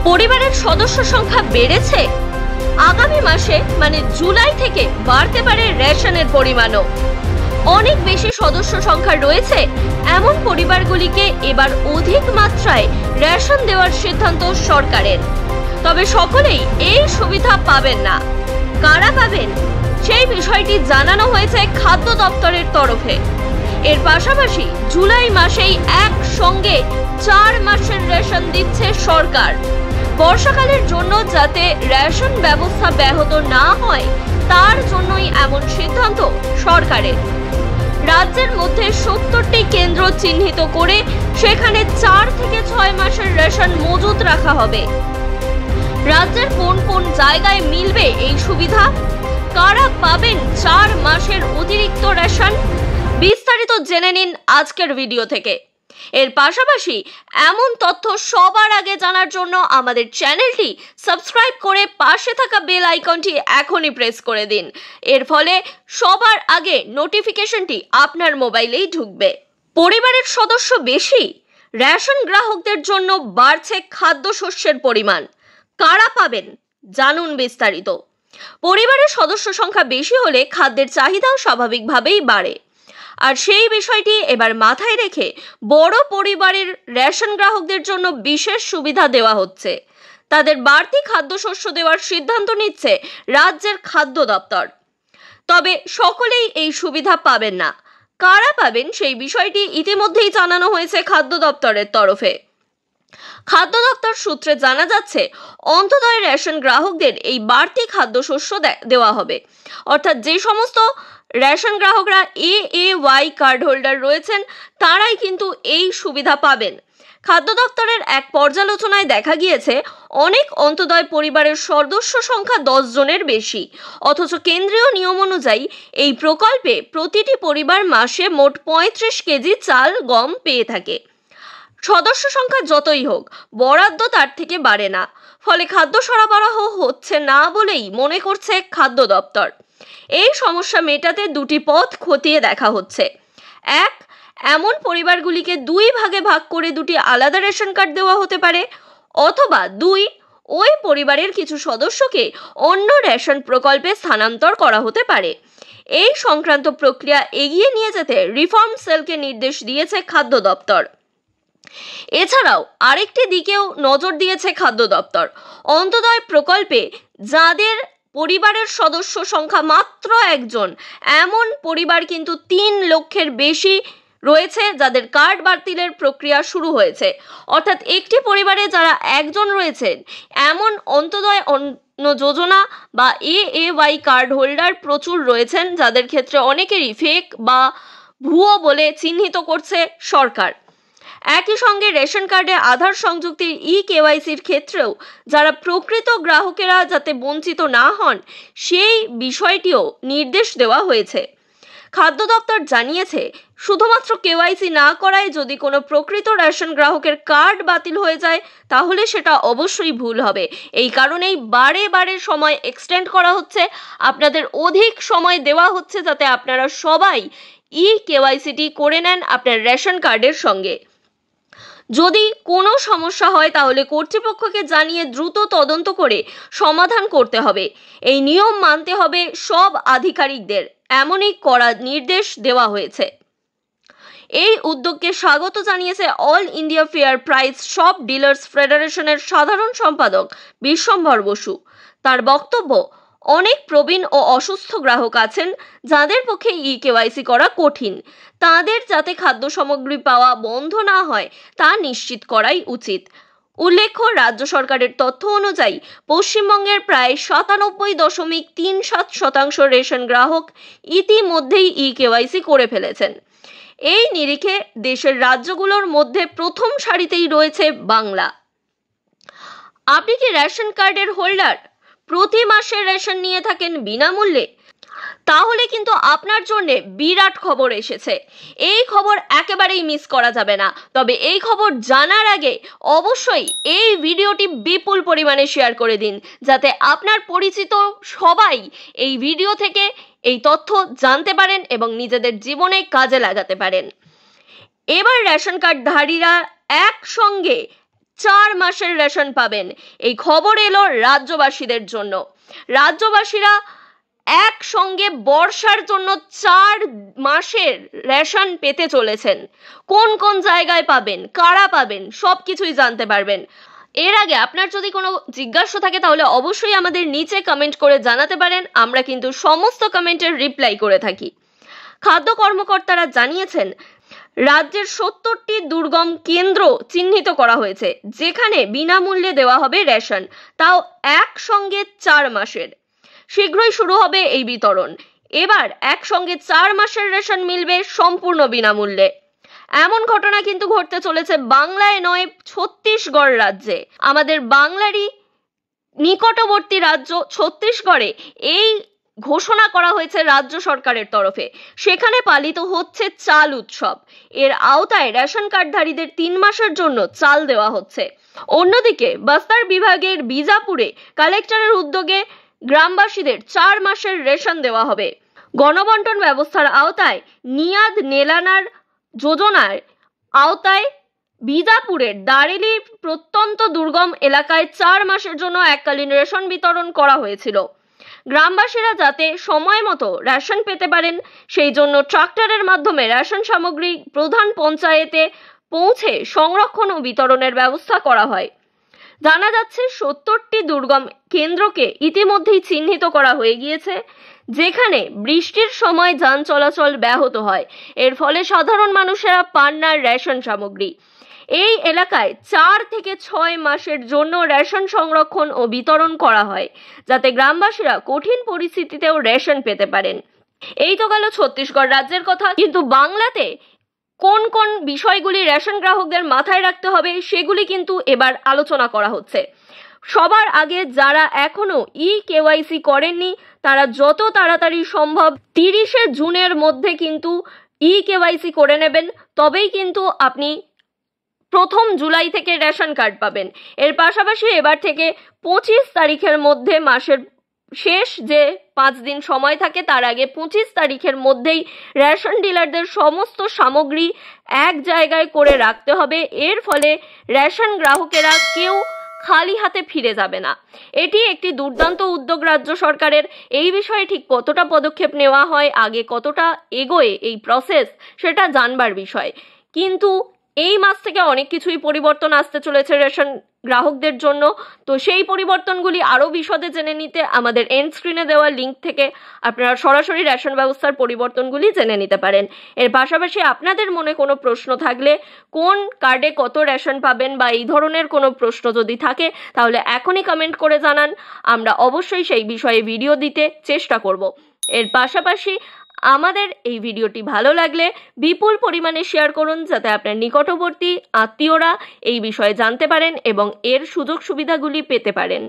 পরিবারের সদস্য সংখ্যা বেড়েছে, আগামী মাসে মানে জুলাই থেকে বাড়তে পারে রেশনের পরিমাণও। অনেক বেশি সদস্য সংখ্যা রয়েছে এমন পরিবারগুলিকে এবার অধিক মাত্রায় রেশন দেওয়ার সিদ্ধান্ত সরকারের। তবে সকলেই এই সুবিধা পাবেন না। কারা পাবেন সেই বিষয়টি জানানো হয়েছে খাদ্য দপ্তরের তরফে। এর পাশাপাশি জুলাই মাসেই একসঙ্গে 4 মাসের রেশন দিচ্ছে সরকার। বর্ষাকালের জন্য যাতে রেশন ব্যবস্থা ব্যাহত না হয় তার জন্যই এমন সিদ্ধান্ত সরকারের। রাজ্যের মধ্যে 70টি কেন্দ্র চিহ্নিত করে সেখানে 4 থেকে 6 মাসের রেশন মজুত রাখা হবে। রাজ্যের কোন কোন জায়গায় মিলবে এই সুবিধা, কারা পাবেন 4 মাসের অতিরিক্ত রেশন, বিস্তারিত জেনে নিন আজকের ভিডিও থেকে। এর পাশাপাশি এমন তথ্য সবার আগে জানার জন্য আমাদের চ্যানেলটি সাবস্ক্রাইব করে পাশে থাকা বেল আইকনটি এখনই প্রেস করে দিন। এর ফলে সবার আগে নোটিফিকেশনটি আপনার মোবাইলেই ঢুকবে। পরিবারের সদস্য বেশি, রেশন গ্রাহকদের জন্য বাড়ছে খাদ্যশস্যের পরিমাণ। কারা পাবেন জানুন বিস্তারিত। পরিবারের সদস্য সংখ্যা বেশি হলে খাদ্যের চাহিদাও স্বাভাবিকভাবেই বাড়ে। আর সেই বিষয়টি এবার মাথায় রেখে বড় পরিবারের রেশন গ্রাহকদের জন্য বিশেষ সুবিধা দেওয়া হচ্ছে। তাদের বাড়তি খাদ্যশস্য দেওয়ার সিদ্ধান্ত নিচ্ছে রাজ্যের খাদ্য দপ্তর। তবে সকলেই এই সুবিধা পাবেন না। কারা পাবেন সেই বিষয়টি ইতিমধ্যেই জানানো হয়েছে খাদ্য দপ্তরের তরফে। খাদ্য দপ্তর সূত্রে জানা যাচ্ছে অন্তদয় রেশন গ্রাহকদের এই বাড়তি খাদ্যশস্য দেওয়া হবে। অর্থাৎ যে সমস্ত রেশন গ্রাহকরা AAY কার্ড হোল্ডার রয়েছেন তারাই কিন্তু এই সুবিধা পাবেন। খাদ্য দপ্তরের এক পর্যালোচনায় দেখা গিয়েছে অনেক অন্তদয় পরিবারের সদস্য সংখ্যা 10 জনের বেশি, অথচ কেন্দ্রীয় নিয়ম অনুযায়ী এই প্রকল্পে প্রতিটি পরিবার মাসে মোট 35 কেজি চাল গম পেয়ে থাকে। সদস্য সংখ্যা যতই হোক বরাদ্দ তার থেকে বাড়ে না, ফলে খাদ্য সরবরাহ হচ্ছে না বলেই মনে করছে খাদ্য দপ্তর। এই সমস্যা মেটাতে দুটি পথ খতিয়ে দেখা হচ্ছে। এক, এমন পরিবারগুলিকে 2 ভাগে ভাগ করে 2টি আলাদা রেশন কার্ড দেওয়া হতে পারে, অথবা 2, ওই পরিবারের কিছু সদস্যকে অন্য রেশন প্রকল্পে স্থানান্তর করা হতে পারে। এই সংক্রান্ত প্রক্রিয়া এগিয়ে নিয়ে যেতে রিফর্ম সেলকে নির্দেশ দিয়েছে খাদ্য দপ্তর। এছাড়াও আরেকটি দিকেও নজর দিয়েছে খাদ্য দপ্তর। অন্তদয় প্রকল্পে যাদের পরিবারের সদস্য সংখ্যা মাত্র 1 জন, এমন পরিবার কিন্তু 3 লক্ষের বেশি রয়েছে যাদের কার্ড বাতিলের প্রক্রিয়া শুরু হয়েছে। অর্থাৎ একটি পরিবারে যারা 1 জন রয়েছেন এমন অন্তদয় অন্ন যোজনা বা AAY কার্ড হোল্ডার প্রচুর রয়েছেন, যাদের ক্ষেত্রে অনেকেরই ফেক বা ভুয়ো বলে চিহ্নিত করছে সরকার। একই সঙ্গে রেশন কার্ডে আধার সংযুক্তির KYCর ক্ষেত্রেও যারা প্রকৃত গ্রাহকেরা যাতে বঞ্চিত না হন সেই বিষয়টিও নির্দেশ দেওয়া হয়েছে। খাদ্য দপ্তর জানিয়েছে শুধুমাত্র KYC না করায় যদি কোনো প্রকৃত রেশন গ্রাহকের কার্ড বাতিল হয়ে যায় তাহলে সেটা অবশ্যই ভুল হবে। এই কারণেই বারে বারে সময় এক্সটেন্ড করা হচ্ছে, আপনাদের অধিক সময় দেওয়া হচ্ছে যাতে আপনারা সবাই KYCটি করে নেন আপনার রেশন কার্ডের সঙ্গে। যদি কোনো সমস্যা হয় তাহলে কর্তৃপক্ষকে জানিয়ে দ্রুত তদন্ত করে সমাধান করতে হবে। এই নিয়ম মানতে হবে সব আধিকারিকদের, এমনই কড়া নির্দেশ দেওয়া হয়েছে। এই উদ্যোগকে স্বাগত জানিয়েছে all India fair price shop dealers ফেডারেশনের সাধারণ সম্পাদক বিশ্বম্ভর বসু। তার বক্তব্য, অনেক প্রবীণ ও অসুস্থ গ্রাহক আছেন যাদের পক্ষে KYC করা কঠিন। তাদের যাতে খাদ্য সামগ্রী পাওয়া বন্ধ না হয় তা নিশ্চিত করাই উচিত। উল্লেখ্য, রাজ্য সরকারের তথ্য অনুযায়ী পশ্চিমবঙ্গের প্রায় 97.37% রেশন গ্রাহক ইতিমধ্যেই KYC করে ফেলেছেন। এই নিরিখে দেশের রাজ্যগুলোর মধ্যে প্রথম সারিতেই রয়েছে বাংলা। আপনি কি রেশন কার্ডের হোল্ডার, প্রতি মাসে রেশন নিয়ে থাকেন বিনামূল্যে? তাহলে কিন্তু আপনার জন্য বিরাট খবর এসেছে। এই খবর একেবারেই মিস করা যাবে না। তবে এই খবর জানার আগে অবশ্যই এই ভিডিওটি বিপুল পরিমাণে শেয়ার করে দিন, যাতে আপনার পরিচিত সবাই এই ভিডিও থেকে এই তথ্য জানতে পারেন এবং নিজেদের জীবনে কাজে লাগাতে পারেন। এবার রেশন কার্ডধারীরা একসঙ্গে 4 মাসের রেশন পাবেন। এই খবর এলো রাজ্যবাসীদের জন্য। রাজ্যবাসীরা একসঙ্গে বর্ষার জন্য 4 মাসের রেশন পেতে চলেছেন। কোন কোন জায়গায় পাবেন, কারা পাবেন, সবকিছুই জানতে পারবেন। এর আগে আপনার যদি কোনো জিজ্ঞাসা থাকে তাহলে অবশ্যই আমাদের নিচে কমেন্ট করে জানাতে পারেন। আমরা কিন্তু সমস্ত কমেন্টের রিপ্লাই করে থাকি। খাদ্য কর্মকর্তারা জানিয়েছেন, রাজ্যের 70টি দুর্গম কেন্দ্র চিহ্নিত করা হয়েছে, যেখানে বিনামূল্যে দেওয়া হবে রেশন, তাও একসঙ্গে 4 মাসের। শীঘ্রই শুরু হবে এই বিতরণ। এবার একসঙ্গে 4 মাসের রেশন মিলবে সম্পূর্ণ বিনামূল্যে। এমন ঘটনা কিন্তু ঘটতে চলেছে বাংলায় নয়, ছত্তিশগড় রাজ্যে। আমাদের বাংলারই নিকটবর্তী রাজ্য ছত্তিশগড়ে এই ঘোষণা করা হয়েছে রাজ্য সরকারের তরফে। সেখানে পালিত হচ্ছে চাল উৎসব। এর আওতায় রেশন কার্ডধারীদের 3 মাসের জন্য চাল দেওয়া হচ্ছে। অন্যদিকে বস্তার বিভাগের বিজাপুরে কালেক্টরের উদ্যোগে গ্রামবাসীদের 4 মাসের রেশন দেওয়া হবে। গণবন্টন ব্যবস্থার আওতায় নিয়াদ নেলানার যোজনার আওতায় বিজাপুরের দারেলি প্রত্যন্ত দুর্গম এলাকায় 4 মাসের জন্য এককালীন রেশন বিতরণ করা হয়েছিল। গ্রামবাসীরা যাতে সময় মতো রেশন পেতে পারেন সেই জন্য ট্রাক্টরের মাধ্যমে রেশন সামগ্রী প্রধান পঞ্চায়েতে পৌঁছে সংরক্ষণ ও বিতরণের ব্যবস্থা করা হয়। জানা যাচ্ছে 70টি দুর্গম কেন্দ্রকে ইতিমধ্যেই চিহ্নিত করা হয়ে গিয়েছে, যেখানে বৃষ্টির সময় যান চলাচল ব্যাহত হয়। এর ফলে সাধারণ মানুষেরা পান না রেশন সামগ্রী। এই এলাকায় 4 থেকে 6 মাসের জন্য রেশন সংরক্ষণ ও বিতরণ করা হয়, যাতে গ্রামবাসীরা কঠিন পরিস্থিতিতেও রেশন পেতে পারেন। এই তো গেল ছত্তিশগড় রাজ্যের কথা, কিন্তু বাংলাতে কোন কোন বিষয়গুলি রেশন গ্রাহকদের মাথায় রাখতে হবে সেগুলি কিন্তু এবার আলোচনা করা হচ্ছে। সবার আগে যারা এখনো কেওয়াইসি করেননি তারা যত তাড়াতাড়ি সম্ভব 30শে জুনের মধ্যে কিন্তু কেওয়াইসি করে নেবেন, তবেই কিন্তু আপনি 1 জুলাই থেকে রেশন কার্ড পাবেন। এর পাশাপাশি এবার থেকে 25 তারিখের মধ্যে, মাসের শেষ যে 5 দিন সময় থাকে তার আগে 25 তারিখের মধ্যেই রেশন ডিলারদের সমস্ত সামগ্রী এক জায়গায় করে রাখতে হবে। এর ফলে রেশন গ্রাহকেরা কেউ খালি হাতে ফিরে যাবে না। এটি একটি দুর্দান্ত উদ্যোগ রাজ্য সরকারের। এই বিষয়ে ঠিক কতটা পদক্ষেপ নেওয়া হয়, আগে কতটা এগোয় এই প্রসেস, সেটা জানবার বিষয়। কিন্তু এই মাস থেকে অনেক কিছুই পরিবর্তন আসতে চলেছে রেশন গ্রাহকদের জন্য। তো সেই পরিবর্তনগুলি আরও বিশদে জেনে নিতে আমাদের এন্ড স্ক্রিনে দেওয়া লিঙ্ক থেকে আপনারা সরাসরি রেশন ব্যবস্থার পরিবর্তনগুলি জেনে নিতে পারেন। এর পাশাপাশি আপনাদের মনে কোনো প্রশ্ন থাকলে, কোন কার্ডে কত রেশন পাবেন বা এই ধরনের কোনো প্রশ্ন যদি থাকে তাহলে এখনই কমেন্ট করে জানান। আমরা অবশ্যই সেই বিষয়ে ভিডিও দিতে চেষ্টা করব। এর পাশাপাশি আমাদের এই ভিডিওটি ভালো লাগলে বিপুল পরিমাণে শেয়ার করুন, যাতে আপনার নিকটবর্তী আত্মীয়রা এই বিষয়ে জানতে পারেন এবং এর সুযোগ সুবিধাগুলি পেতে পারেন।